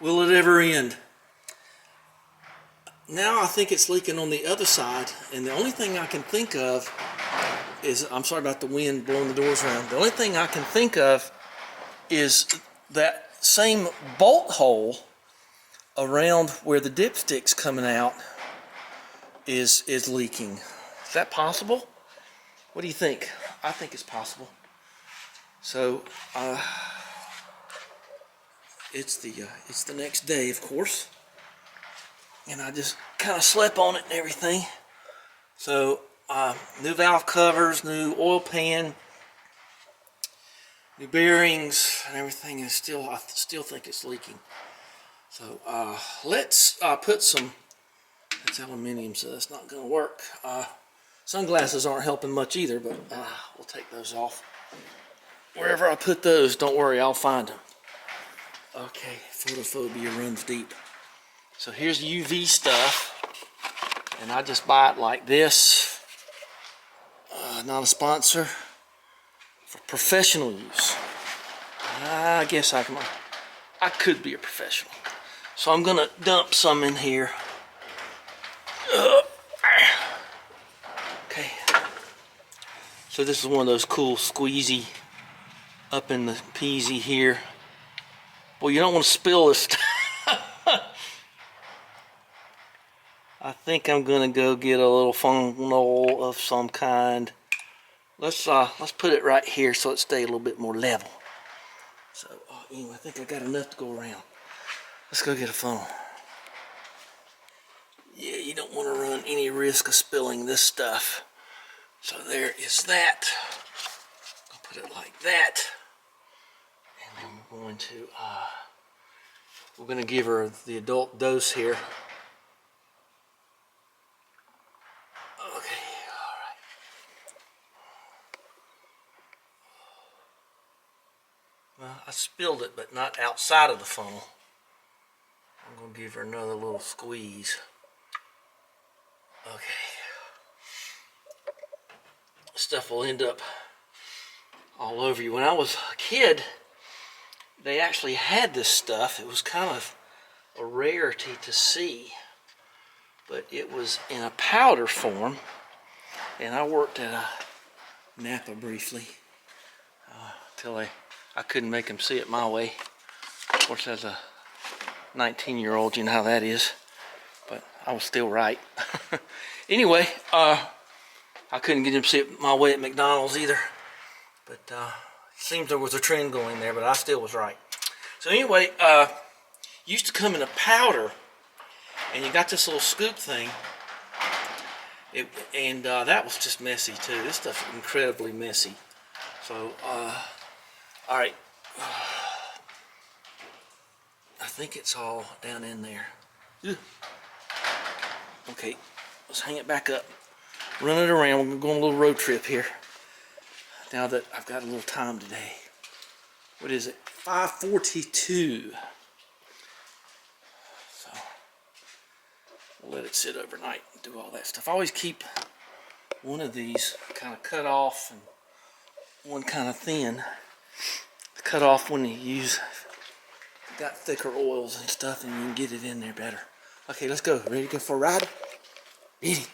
Will it ever end? Now I think it's leaking on the other side, and the only thing I can think of is, I'm sorry about the wind blowing the doors around. The only thing I can think of is that same bolt hole around where the dipstick's coming out is leaking. Is that possible? What do you think? I think it's possible. So it's the next day, of course, and I just kind of slept on it and everything. So new valve covers, new oil pan, new bearings, and everything is I still think it's leaking. So let's put some. It's aluminium, so that's not going to work. Sunglasses aren't helping much either, but we'll take those off. Wherever I put those, don't worry, I'll find them. Okay, photophobia runs deep. So here's UV stuff, and I just buy it like this. Not a sponsor. For professional use. I guess I could be a professional. So I'm gonna dump some in here. Okay. So this is one of those cool squeezy up in the peasy here. Well, you don't want to spill this stuff. I think I'm gonna go get a little funnel of some kind. Let's put it right here so it stays a little bit more level. So anyway, I think I got enough to go around. Let's go get a funnel. Yeah, you don't want to run any risk of spilling this stuff. So there is that. I'll put it like that. And then we're going to give her the adult dose here. Okay, all right. Well, I spilled it, but not outside of the funnel. I'm going to give her another little squeeze. Okay. Stuff will end up all over you. When I was a kid, they actually had this stuff. It was kind of a rarity to see, but it was in a powder form, and I worked at a Napa briefly till I couldn't make them see it my way. Of course, as a 19-year-old, you know how that is, but I was still right. Anyway, I couldn't get him to see it my way at McDonald's either, but it seems there was a trend going there, but I still was right. So anyway, used to come in a powder, and you got this little scoop thing, that was just messy too. This stuff's incredibly messy. So, all right, I think it's all down in there. Okay, let's hang it back up. Run it around. We're going to go on a little road trip here. Now that I've got a little time today. What is it? 5:42. So we'll let it sit overnight and do all that stuff. I always keep one of these kind of cut off and one kind of thin. Cut off when you got thicker oils and stuff, and you can get it in there better. Okay, let's go. Ready to go for a ride? Ready.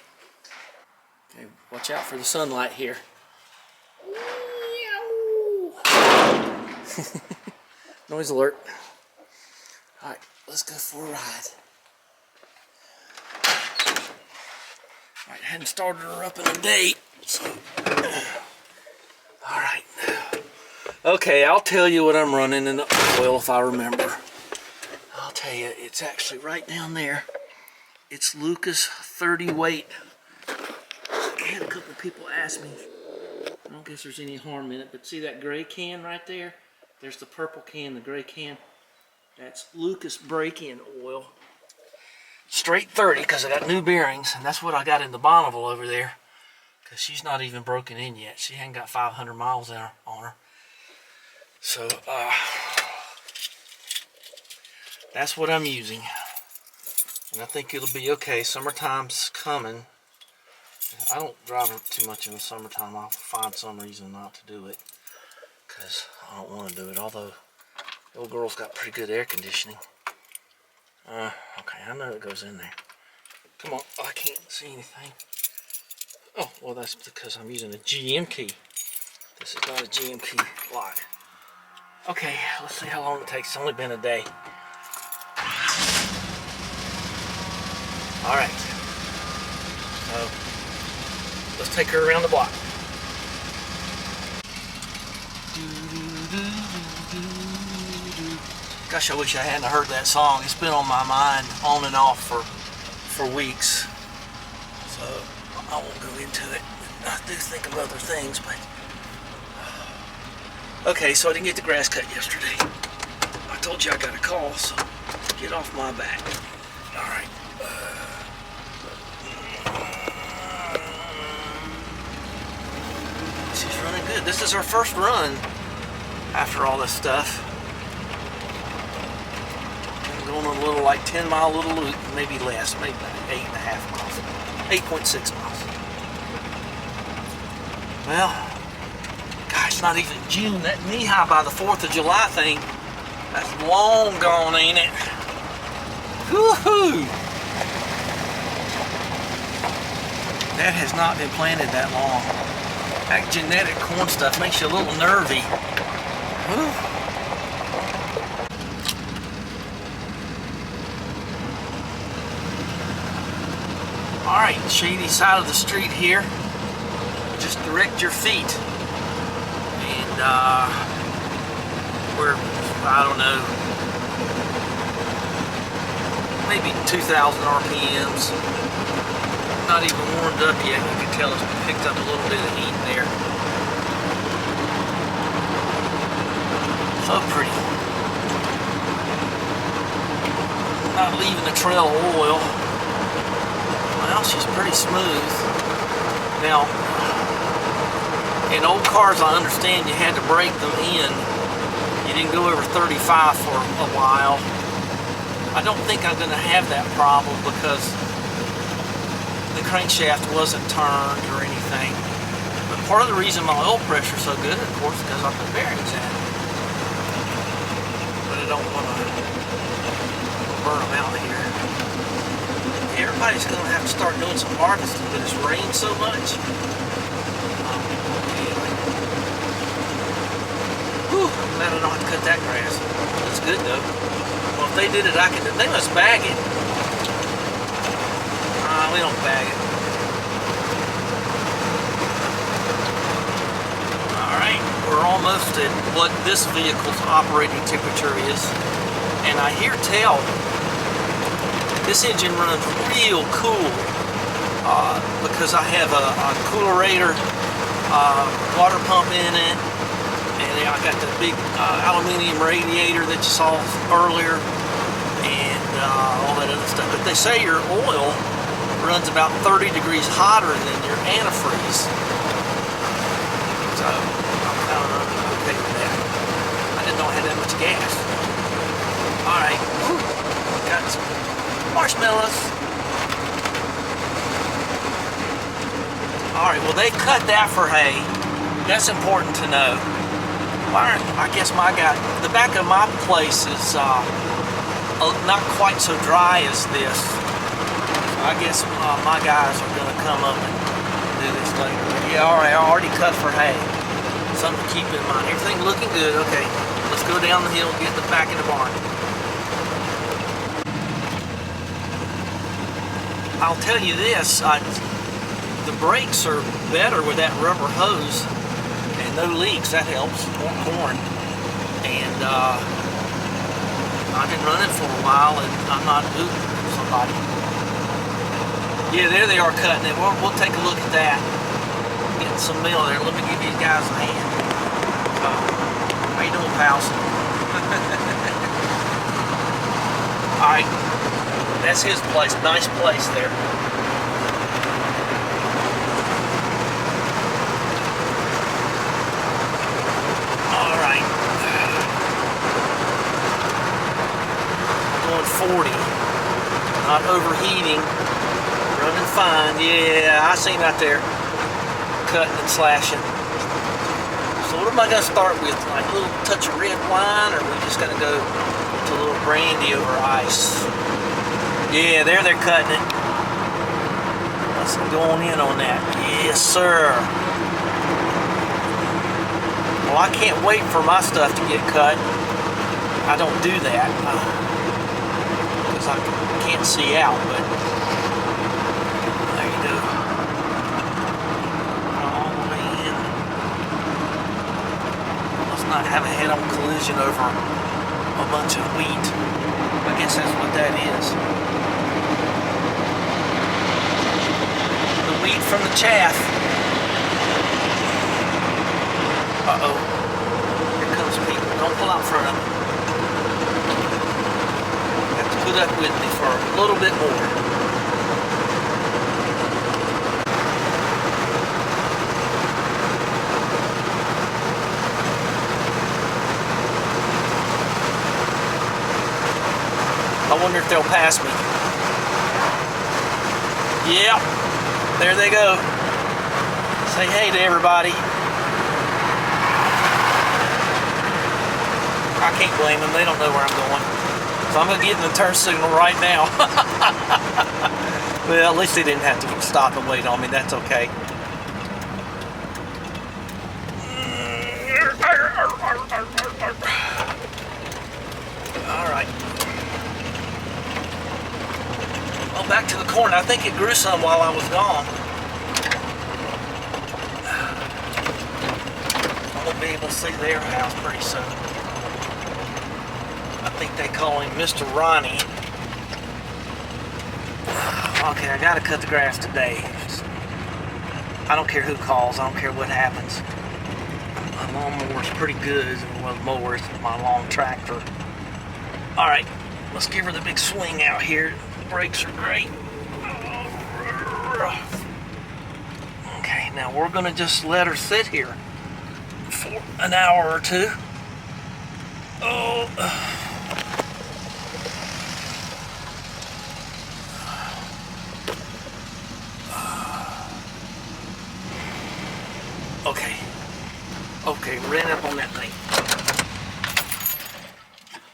Okay, watch out for the sunlight here. Noise alert. Alright, let's go for a ride. Alright, hadn't started her up in a day, so. Alright. Okay, I'll tell you what I'm running in the oil if I remember. I'll tell you, it's actually right down there. It's Lucas 30 weight. I had a couple people ask me. I don't guess there's any harm in it, but see that gray can right there? There's the purple can, the gray can. That's Lucas break-in oil. Straight 30 because I got new bearings, and that's what I got in the Bonneville over there. Because she's not even broken in yet. She ain't got 500 miles on her. So, that's what I'm using. And I think it'll be okay. Summertime's coming. I don't drive her too much in the summertime. I'll find some reason not to do it. Because I don't want to do it. Although, the old girl's got pretty good air conditioning. Okay, I know it goes in there. Come on, I can't see anything. Oh, well, that's because I'm using a GM key. This is not a GM key lock. Okay, let's see how long it takes. It's only been a day. All right. So, let's take her around the block. Gosh, I wish I hadn't heard that song. It's been on my mind on and off for weeks. So I won't go into it. I do think of other things, but okay. So I didn't get the grass cut yesterday. I told you I got a call, so get off my back. All right. She's running good. This is her first run after all this stuff. Going on a little, like 10-mile little loop, maybe less, maybe 8.5 miles, 8.6 miles. Well, gosh, not even June. That knee-high by the 4th of July thing, that's long gone, ain't it? Woohoo! That has not been planted that long. That genetic corn stuff makes you a little nervy. Whew. Alright, shady side of the street here. Just direct your feet. And we're, I don't know, maybe 2,000 RPMs. Not even warmed up yet. You can tell it's picked up a little bit of heat there. So pretty. Not leaving the trail of oil. Well, she's pretty smooth. Now, in old cars, I understand you had to break them in. You didn't go over 35 for a while. I don't think I'm going to have that problem because the crankshaft wasn't turned or anything. But part of the reason my oil pressure's so good, of course, is because I put bearings in. But I don't want to burn them out here. Everybody's going to have to start doing some harvesting, but it's rained so much. Anyway. Whew, I'm glad I don't have to cut that grass. That's good, though. Well, if they did it, they must bag it. We don't bag it. Alright, we're almost at what this vehicle's operating temperature is. And I hear tell this engine runs real cool because I have a coolerator water pump in it, and I got the big aluminum radiator that you saw earlier, and all that other stuff. But they say your oil runs about 30 degrees hotter than your antifreeze, so I'm kind of okay with that. I didn't know I had that much gas. All right, got some marshmallows. Alright, well, they cut that for hay. That's important to know. I guess the back of my place is not quite so dry as this. I guess my guys are going to come up and do this later. But yeah, alright, I already cut for hay. Something to keep in mind. Everything looking good. Okay, let's go down the hill and get the back in the barn. I'll tell you this, the brakes are better with that rubber hose and no leaks. That helps, more corn. And I've been running for a while and I'm not ooting somebody. Yeah, there they are cutting it. We'll take a look at that. Getting some meal there. Let me give these guys a hand. How you doing, pals? Alright. That's his place. Nice place there. Alright. Going 40. Not overheating. Running fine. Yeah, I seen out there. Cutting and slashing. So what am I going to start with? Like a little touch of red wine, or are we just going to go to a little brandy over ice? Yeah, there they're cutting it. Let's go on in on that. Yes, sir. Well, I can't wait for my stuff to get cut. I don't do that because I can't see out, but there you go. All the way in. Let's not have a head-on collision over a bunch of wheat. I guess that's what that is. The wheat from the chaff. Uh-oh. Here comes people. Don't pull out in front of them. You have to put up with me for a little bit more. I wonder if they'll pass me. Yep. There they go. Say hey to everybody. I can't blame them. They don't know where I'm going. So I'm going to get in the turn signal right now. Well, at least they didn't have to stop and wait on me. That's okay. All right. Well, back to the corn. I think it grew some while I was gone. I'm going to be able to see their house pretty soon. I think they call him Mr. Ronnie. Okay, I gotta cut the grass today. I don't care who calls, I don't care what happens. My lawnmower's pretty good. Well, the mower's my long tractor. Alright, let's give her the big swing out here. The brakes are great. Okay, now we're gonna just let her sit here for an hour or two. Oh. Okay, ran up on that thing.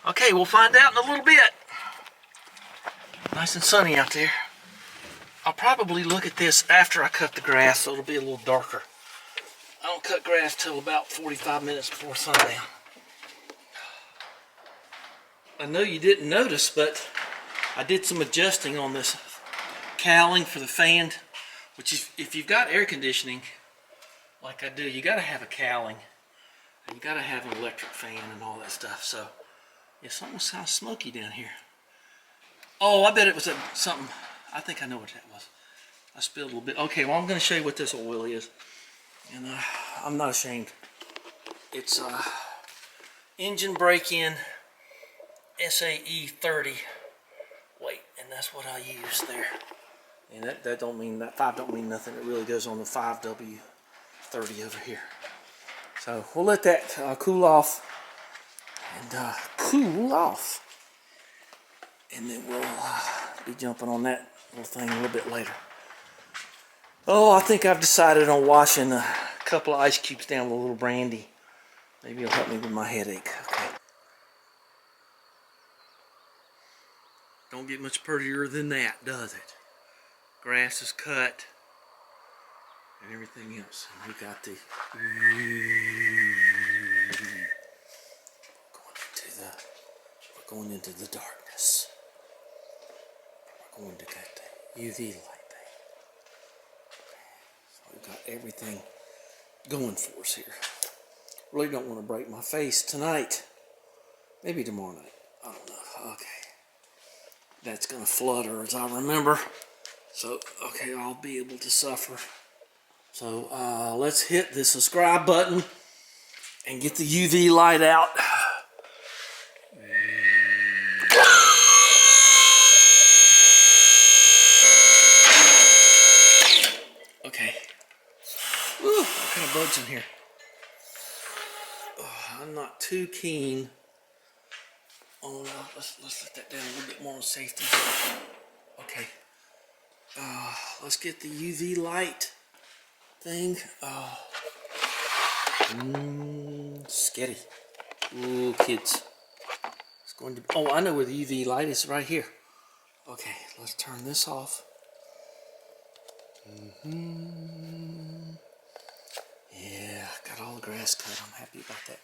Okay, we'll find out in a little bit. Nice and sunny out there. I'll probably look at this after I cut the grass, so it'll be a little darker. I don't cut grass till about 45 minutes before sundown. I know you didn't notice, but I did some adjusting on this cowling for the fan, which is, if you've got air conditioning, like I do, you gotta have a cowling. And you gotta have an electric fan and all that stuff. So, yeah, something sounds smoky down here. Oh, I bet it was something, I think I know what that was. I spilled a little bit. Okay, well, I'm gonna show you what this oil is. And I'm not ashamed. It's engine break-in SAE 30 weight, and that's what I use there. And that don't mean, that 5 don't mean nothing. It really goes on the 5W30 over here. So we'll let that cool off, and and then we'll be jumping on that little thing a little bit later. Oh, I think I've decided on washing a couple of ice cubes down with a little brandy. Maybe it'll help me with my headache. Okay. Don't get much prettier than that, does it? Grass is cut and everything else. And we got the going into the darkness. We're going to get the UV light thing. So we've got everything going for us here. Really don't want to break my face tonight. Maybe tomorrow night. I don't know. Okay. That's gonna flutter as I remember. So, okay, I'll be able to suffer. So, let's hit the subscribe button and get the UV light out. Okay. Woo, what kind of bugs in here? Oh, I'm not too keen on, let's let that down a little bit more on safety. Okay. Let's get the UV light thing. Sketty. Ooh, kids. It's going to be, oh, I know where the UV light is, right here. Okay, let's turn this off. Yeah, got all the grass cut. I'm happy about that.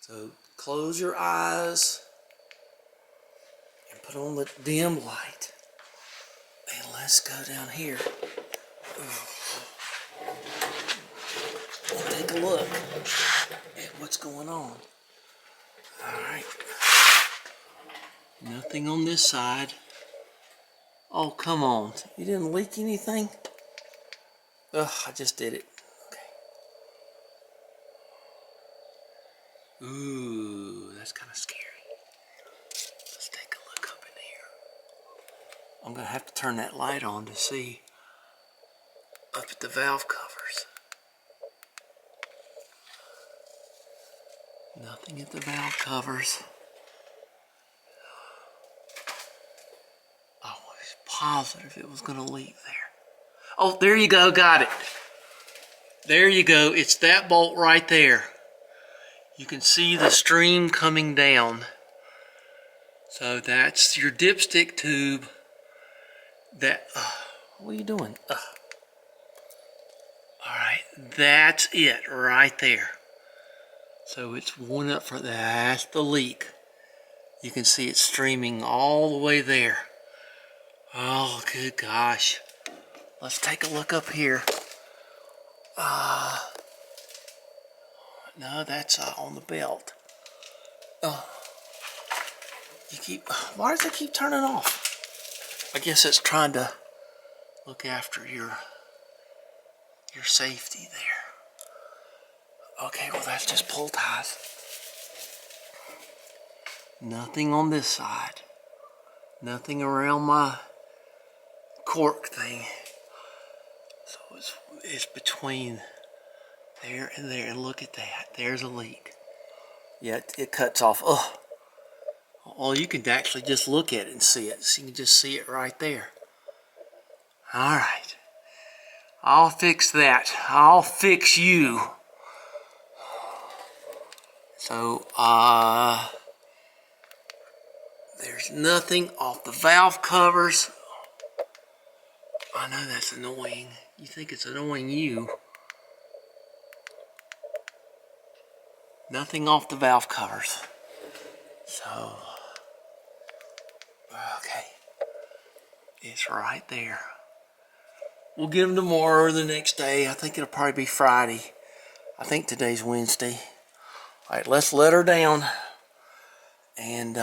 So close your eyes and put on the dim light. And let's go down here. And take a look at what's going on. Alright. Nothing on this side. Oh, come on. You didn't leak anything? Ugh, I just did it. Okay. Ooh, that's kind of scary. Let's take a look up in here. I'm going to have to turn that light on to see up at the valve covers. Nothing at the valve covers. I was positive it was going to leak there. Oh, there you go. Got it. There you go. It's that bolt right there. You can see the stream coming down. So that's your dipstick tube. That. What are you doing? Alright, that's it right there. So it's one up front. That's the leak. You can see it streaming all the way there. Oh, good gosh. Let's take a look up here. No, that's on the belt. Why does it keep turning off? I guess it's trying to look after your safety there. Okay, well that's just pull ties. Nothing on this side. Nothing around my cork thing. So it's between there and there, and look at that. There's a leak. Yeah, it cuts off. Oh, well, you can actually just look at it and see it. So you can just see it right there. All right. I'll fix that. I'll fix you. So, there's nothing off the valve covers. I know that's annoying. You think it's annoying you. Nothing off the valve covers. So, okay. It's right there. We'll get them tomorrow or the next day. I think it'll probably be Friday. I think today's Wednesday. All right, let's let her down. And,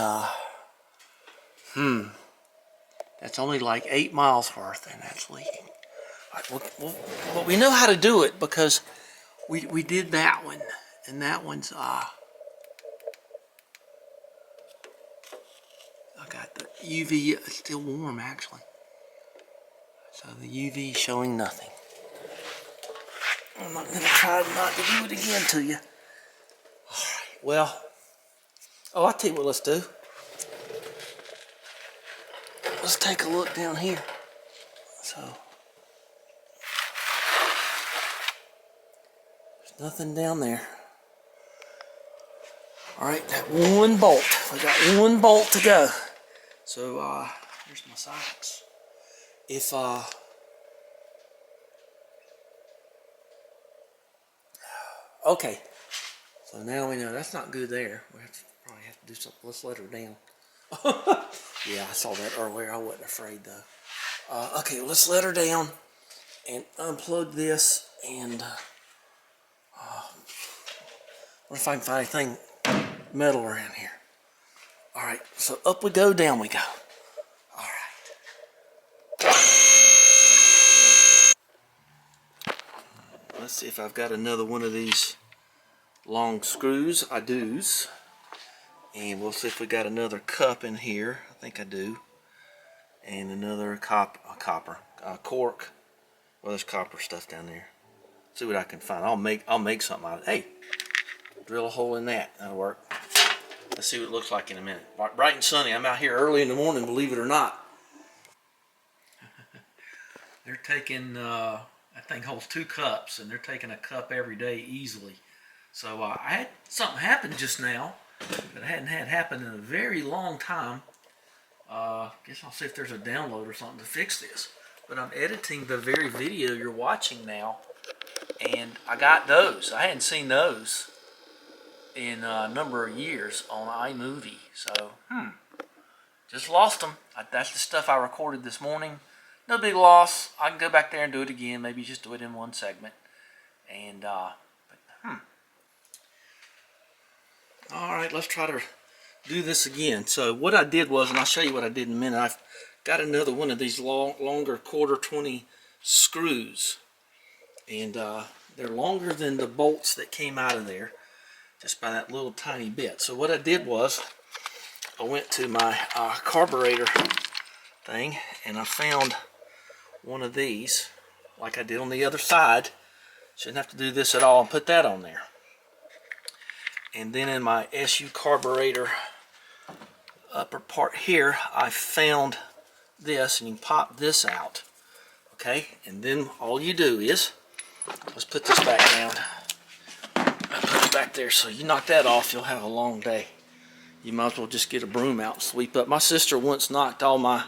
that's only like 8 miles worth, and that's leaking. All right, well, we know how to do it because we did that one, and that one's I got the UV. It's still warm actually, so the UV showing nothing. I'm not gonna try not to do it again to you. All right, well, I'll tell you what. Let's do. Let's take a look down here. So, there's nothing down there. All right, that one bolt. We got one bolt to go. So, here's my socks. If, okay. So now we know that's not good there. We probably have to do something. Let's let her down. Yeah, I saw that earlier. I wasn't afraid though. Okay, let's let her down and unplug this, and what if I can find anything metal around here? All right, so up we go, down we go. All right. Let's see if I've got another one of these long screws. I do. And we'll see if we got another cup in here. I think I do. And another cork. Well, there's copper stuff down there. See what I can find. I'll make something out of it. Hey, drill a hole in that. That'll work. Let's see what it looks like in a minute. Bright and sunny. I'm out here early in the morning, believe it or not. They're taking, that thing holds 2 cups, and they're taking a cup every day easily. So I had something happen just now that I hadn't had happen in a very long time. Guess I'll see if there's a download or something to fix this. But I'm editing the very video you're watching now, and I got those. I hadn't seen those in a number of years on iMovie. So, just lost them. That's the stuff I recorded this morning. No big loss. I can go back there and do it again. Maybe just do it in one segment. And, All right, let's try to do this again. So what I did was, and I'll show you what I did in a minute, I've got another one of these longer quarter 20 screws. And they're longer than the bolts that came out of there, just by that little tiny bit. So what I did was, I went to my carburetor thing, and I found one of these, like I did on the other side. Shouldn't have to do this at all, and put that on there. And then in my SU carburetor upper part here, I found this, and you can pop this out. Okay, and then all you do is, let's put this back down. I put it back there, so you knock that off, you'll have a long day. You might as well just get a broom out and sweep up. My sister once knocked all my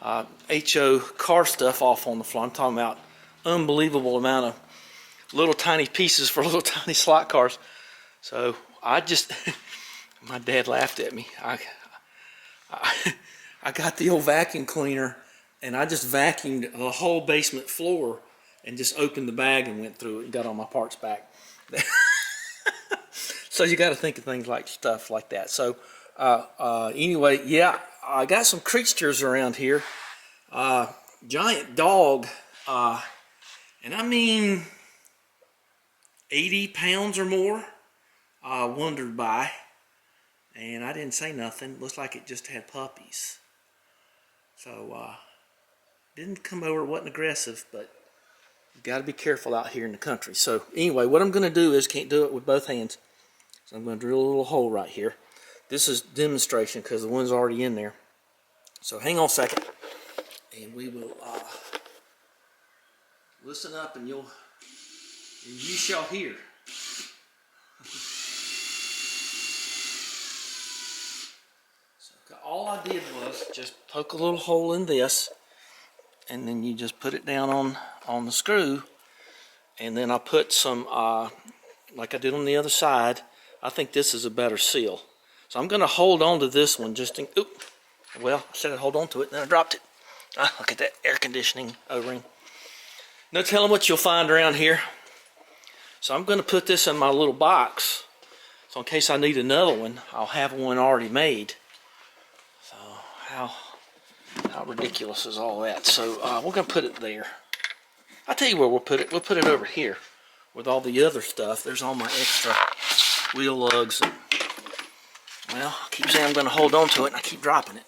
HO car stuff off on the floor. I'm talking about unbelievable amount of little tiny pieces for little tiny slot cars. So I just, my dad laughed at me. I got the old vacuum cleaner, and I just vacuumed the whole basement floor and just opened the bag and went through it and got all my parts back. So you got to think of things like stuff like that. So anyway, yeah, I got some creatures around here. Giant dog, and I mean 80 pounds or more, wandered by, and I didn't say nothing. Looks like it just had puppies. So didn't come over, wasn't aggressive, but you got to be careful out here in the country. So anyway, what I'm going to do is, can't do it with both hands. So I'm going to drill a little hole right here. This is demonstration because the one's already in there. So hang on a second, and we will listen up, and you shall hear. So all I did was just poke a little hole in this, and then you just put it down on the screw, and then I put some, like I did on the other side. I think this is a better seal. So I'm going to hold on to this one just in, well, I said I'd hold on to it, then I dropped it. Look at that air conditioning O-ring. No telling what you'll find around here. So I'm going to put this in my little box. So in case I need another one, I'll have one already made. So how ridiculous is all that? So we're going to put it there. I'll tell you where we'll put it. We'll put it over here with all the other stuff. There's all my extra wheel lugs. And, well, I keep saying I'm going to hold on to it, and I keep dropping it.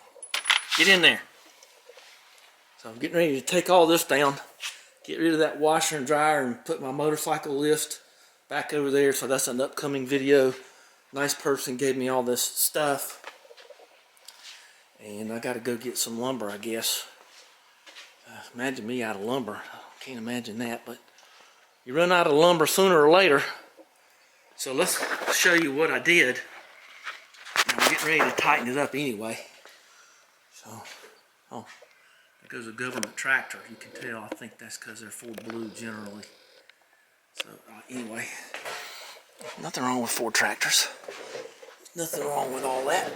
Get in there. So I'm getting ready to take all this down, get rid of that washer and dryer, and put my motorcycle lift back over there. So that's an upcoming video. Nice person gave me all this stuff, and I got to go get some lumber, I guess. Imagine me out of lumber. I can't imagine that, but you run out of lumber sooner or later. So let's show you what I did. I'm getting ready to tighten it up anyway. So, oh, there goes a government tractor. You can tell. I think that's because they're full blue generally. So anyway, nothing wrong with Ford tractors. Nothing wrong with all that.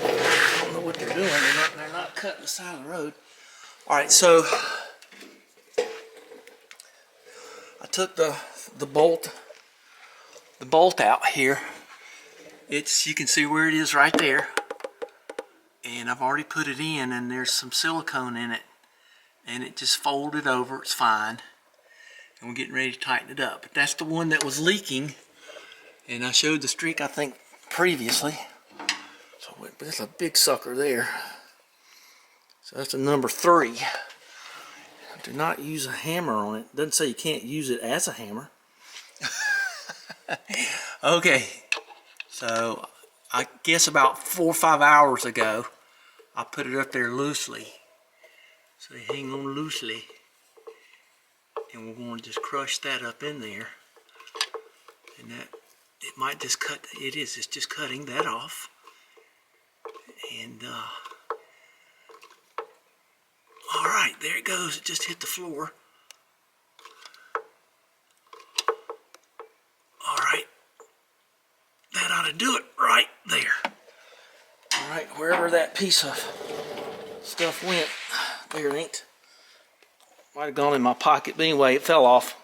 I don't know what they're doing. They're not cutting the side of the road. All right, so I took the bolt out here. You can see where it is right there, and I've already put it in, and there's some silicone in it, and it just folded over. It's fine, and we're getting ready to tighten it up. But that's the one that was leaking, and I showed the streak, I think, previously. So but that's a big sucker there. So that's a number 3. Do not use a hammer on it. It doesn't say you can't use it as a hammer. Okay, so I guess about 4 or 5 hours ago, I put it up there loosely. So they hang on loosely. And we're going to just crush that up in there. And that, it might just cut, it's just cutting that off. And there it goes. It just hit the floor. All right. That ought to do it right there. All right, wherever that piece of stuff went, there it ain't. Might have gone in my pocket, but anyway, it fell off.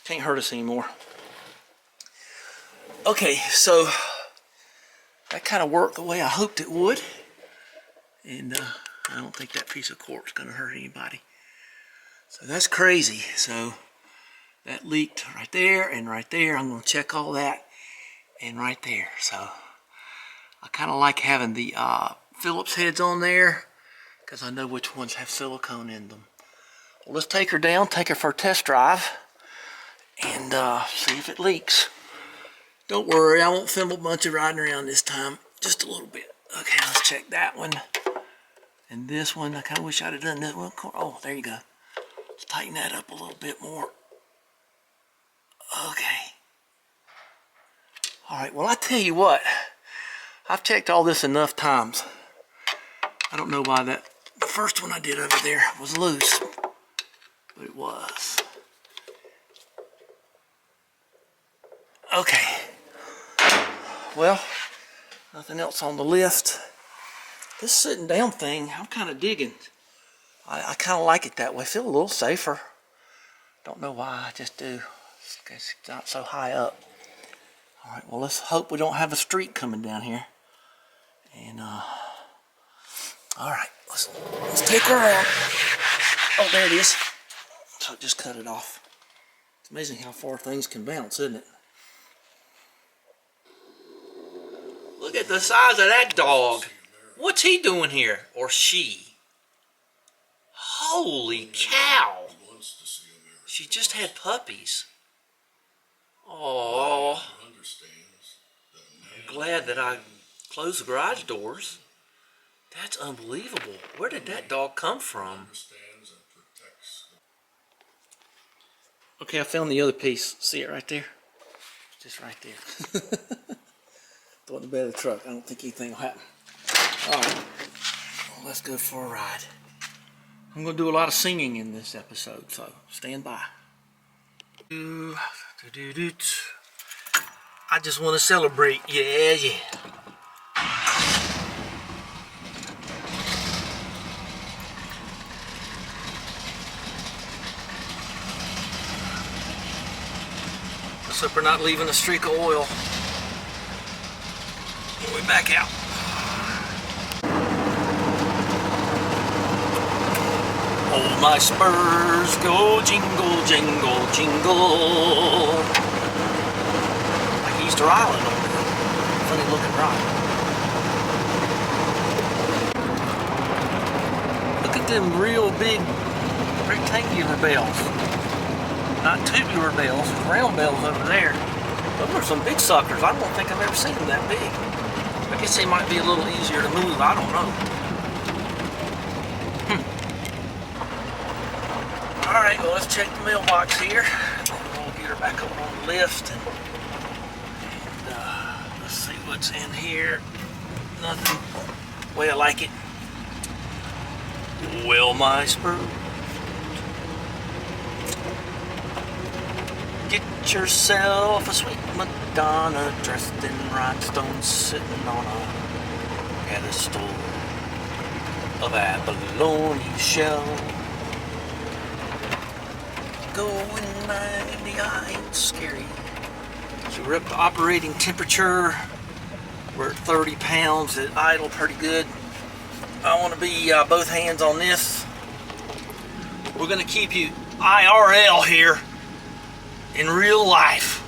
Can't hurt us anymore. Okay, so that kind of worked the way I hoped it would. And I don't think that piece of cork is going to hurt anybody. So that's crazy. So that leaked right there and right there. I'm going to check all that. And right there. So I kind of like having the Phillips heads on there because I know which ones have silicone in them. Well, let's take her down, take her for a test drive, and see if it leaks. Don't worry, I won't film a bunch of riding around this time. Just a little bit. Okay, let's check that one. And this one, I kind of wish I'd have done this one. Oh, there you go. Let's tighten that up a little bit more. Okay. Alright, well I tell you what. I've checked all this enough times. I don't know why the first one I did over there was loose. But it was. Okay. Well, nothing else on the list. This sitting down thing, I'm kind of digging. I kind of like it that way. I feel a little safer. Don't know why, I just do. It's not so high up. Alright, well let's hope we don't have a streak coming down here. And alright, let's take her around. Oh, there it is. So just cut it off. It's amazing how far things can bounce, isn't it? Look at the size of that dog. What's he doing here? Or she? Holy cow. She just had puppies. Oh, I'm glad that I closed the garage doors. That's unbelievable. Where did that dog come from? Okay, I found the other piece. See it right there? Just right there. Throw it in the bed of the truck. I don't think anything will happen. Alright, well, let's go for a ride. I'm going to do a lot of singing in this episode, so stand by. I just want to celebrate. Yeah, yeah. Let's hope we're not leaving a streak of oil. We back out. Oh, my spurs go jingle, jingle, jingle. Like Easter Island over there. Funny looking rock. Look at them real big rectangular bells. Not tubular bells, round bells over there. Those are some big suckers. I don't think I've ever seen them that big. I guess they might be a little easier to move. I don't know. Alright, well let's check the mailbox here. We'll get her back up on the lift. And let's see what's in here. Nothing. Way I like it. Well, my spurs. Get yourself a sweet Madonna dressed in rhinestones sitting on a pedestal of abalone shell. Going 90, I ain't scary. So we're up to operating temperature. We're at 30 pounds at idle, pretty good. I want to be both hands on this. We're going to keep you IRL here in real life.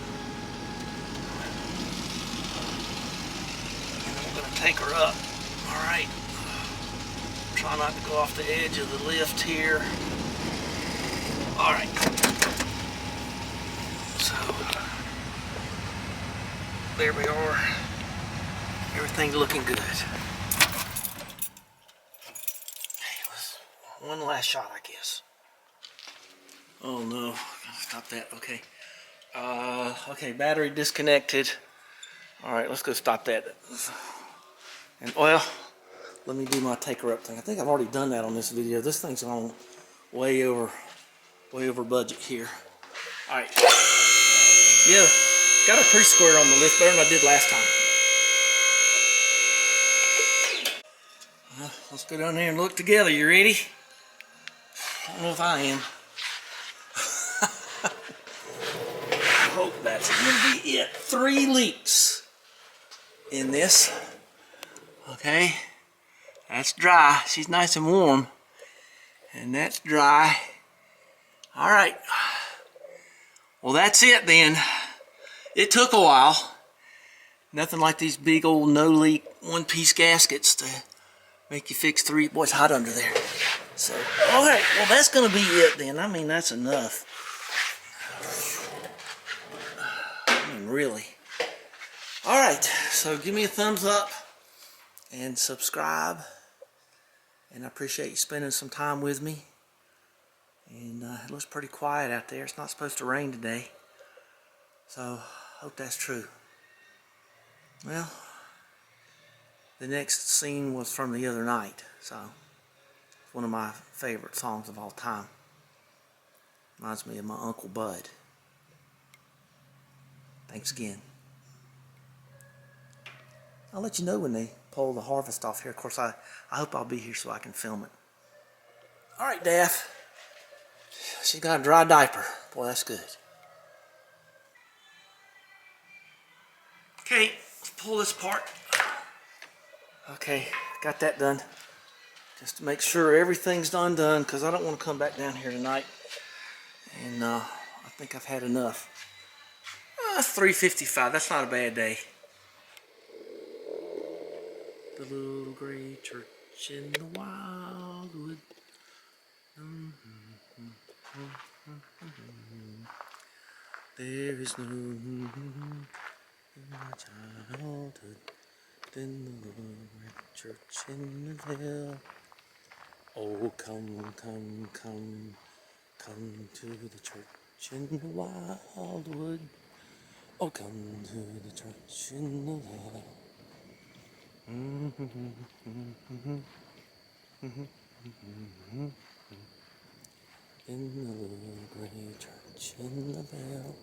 And then we're going to take her up. Alright. Try not to go off the edge of the lift here. Alright. So, there we are. Everything's looking good. Okay, let's one last shot, I guess. Oh no, stop that. Okay. Okay, battery disconnected. Alright, let's go stop that. And well, let me do my take her up thing. I think I've already done that on this video. This thing's on way over budget here. All right. Yeah, got her pretty square on the lift, better than I did last time. Let's go down there and look together. You ready? I don't know if I am. I hope that's gonna be it. 3 leaks in this. Okay, that's dry. She's nice and warm, and that's dry. All right. Well, that's it then. It took a while. Nothing like these big old no-leak one-piece gaskets to make you fix 3. Boy, it's hot under there. So, all right. Well, that's gonna be it then. I mean, that's enough. I mean, really. All right. So, give me a thumbs up and subscribe. And I appreciate you spending some time with me. And it looks pretty quiet out there. It's not supposed to rain today. So, hope that's true. Well, the next scene was from the other night. So, it's one of my favorite songs of all time. Reminds me of my Uncle Bud. Thanks again. I'll let you know when they pull the harvest off here. Of course, I hope I'll be here so I can film it. All right, Daff. She's got a dry diaper. Boy, that's good. Okay, let's pull this apart. Okay, got that done. Just to make sure everything's done, because I don't want to come back down here tonight. And I think I've had enough. 3:55, that's not a bad day. The little gray church in the wildwood. There is no in my childhood than the little gray church in the vale. Oh, come, come, come, come to the church in the wildwood. Oh, come to the church in the vale. In the little gray church in the vale.